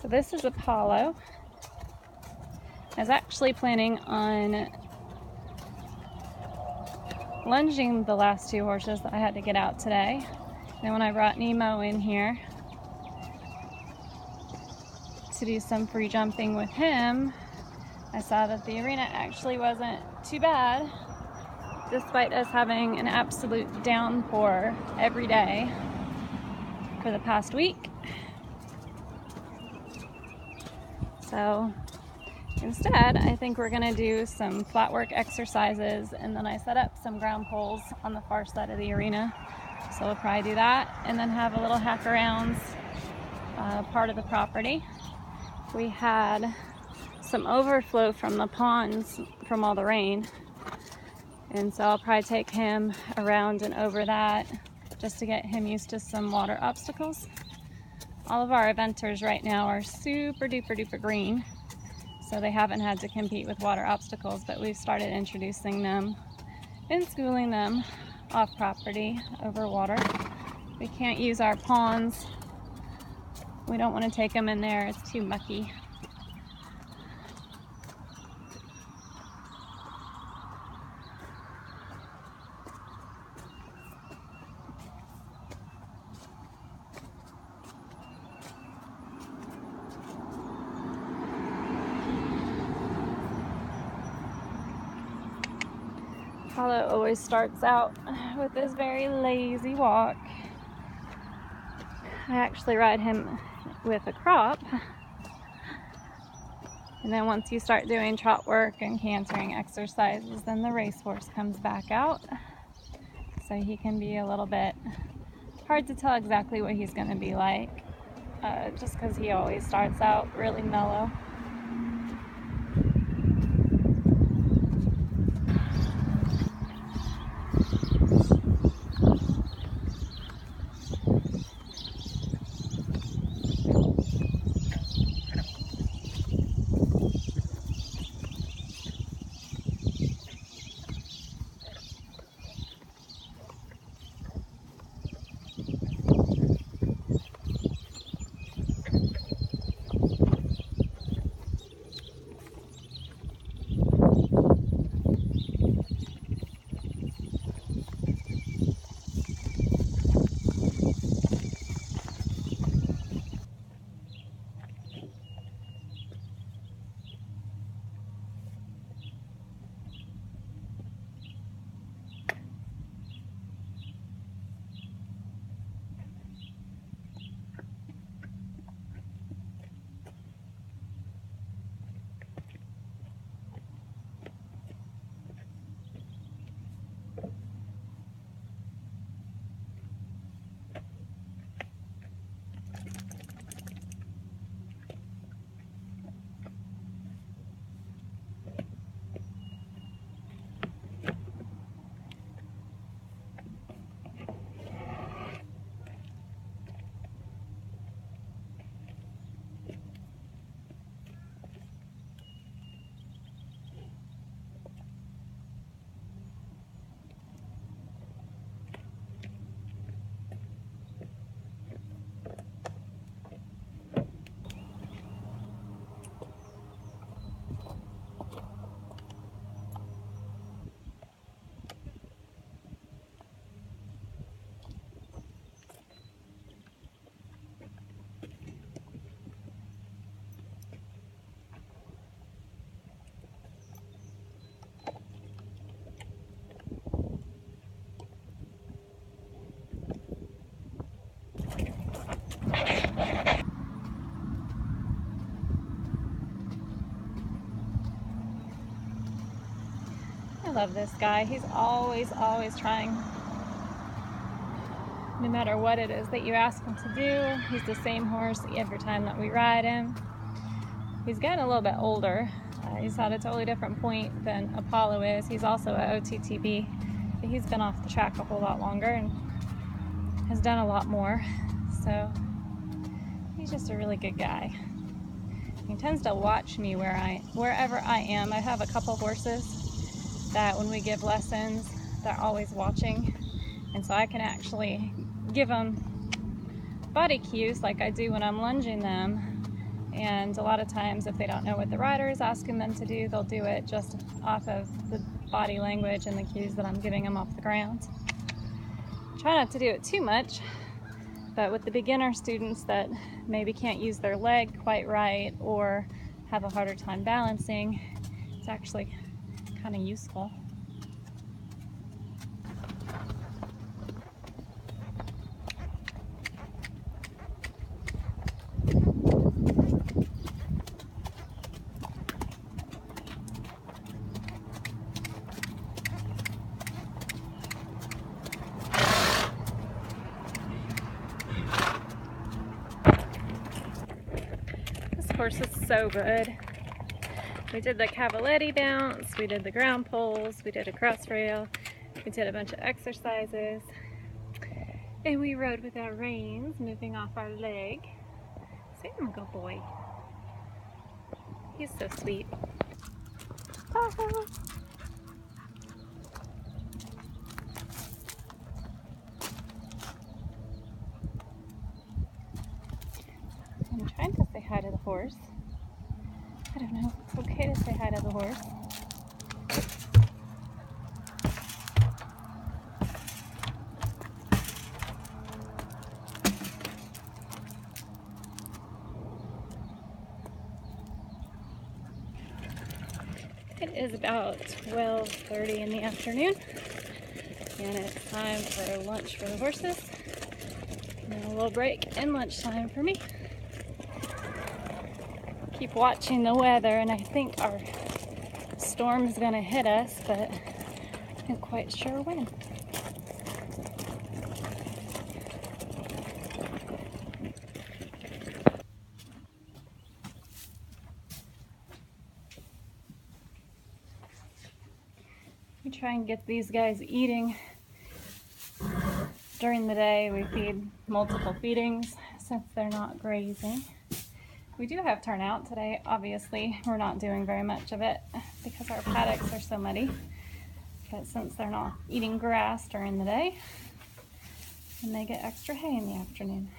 So this is Apollo. I was actually planning on lunging the last two horses that I had to get out today. And when I brought Nemo in here to do some free jumping with him, I saw that the arena actually wasn't too bad, despite us having an absolute downpour every day for the past week. So instead, I think we're gonna do some flat work exercises, and then I set up some ground poles on the far side of the arena. So we'll probably do that, and then have a little hack arounds part of the property. We had some overflow from the ponds from all the rain, and so I'll probably take him around and over that just to get him used to some water obstacles. All of our eventers right now are super duper duper green, so they haven't had to compete with water obstacles, but we've started introducing them and schooling them off property over water. We can't use our ponds. We don't want to take them in there, it's too mucky. Apollo always starts out with this very lazy walk. I actually ride him with a crop, and then once you start doing trot work and cantering exercises, then the racehorse comes back out. So he can be a little bit hard to tell exactly what he's going to be like, just because he always starts out really mellow. I love this guy. He's always trying. No matter what it is that you ask him to do, he's the same horse every time that we ride him. He's getting a little bit older. He's at a totally different point than Apollo is. He's also an OTTB, but he's been off the track a whole lot longer and has done a lot more. So he's just a really good guy. He tends to watch me wherever I am. I have a couple horses that when we give lessons, they're always watching, and so I can actually give them body cues like I do when I'm lunging them, And a lot of times if they don't know what the rider is asking them to do, they'll do it just off of the body language and the cues that I'm giving them off the ground. Try not to do it too much, but with the beginner students that maybe can't use their leg quite right or have a harder time balancing, it's actually kind of useful. This horse is so good. We did the cavaletti bounce, we did the ground poles, we did a cross rail, we did a bunch of exercises, and we rode with our reins, moving off our leg. Sam, good boy. He's so sweet. I'm trying to say hi to the horse. I don't know, it's okay to say hi to the horse. It is about 12:30 in the afternoon, and it's time for lunch for the horses, and a little break and lunchtime for me. Keep watching the weather, and I think our storm's gonna hit us, but I'm not quite sure when. We try and get these guys eating during the day. We feed multiple feedings since they're not grazing. We do have turnout today. Obviously, we're not doing very much of it because our paddocks are so muddy. But since they're not eating grass during the day, then they get extra hay in the afternoon.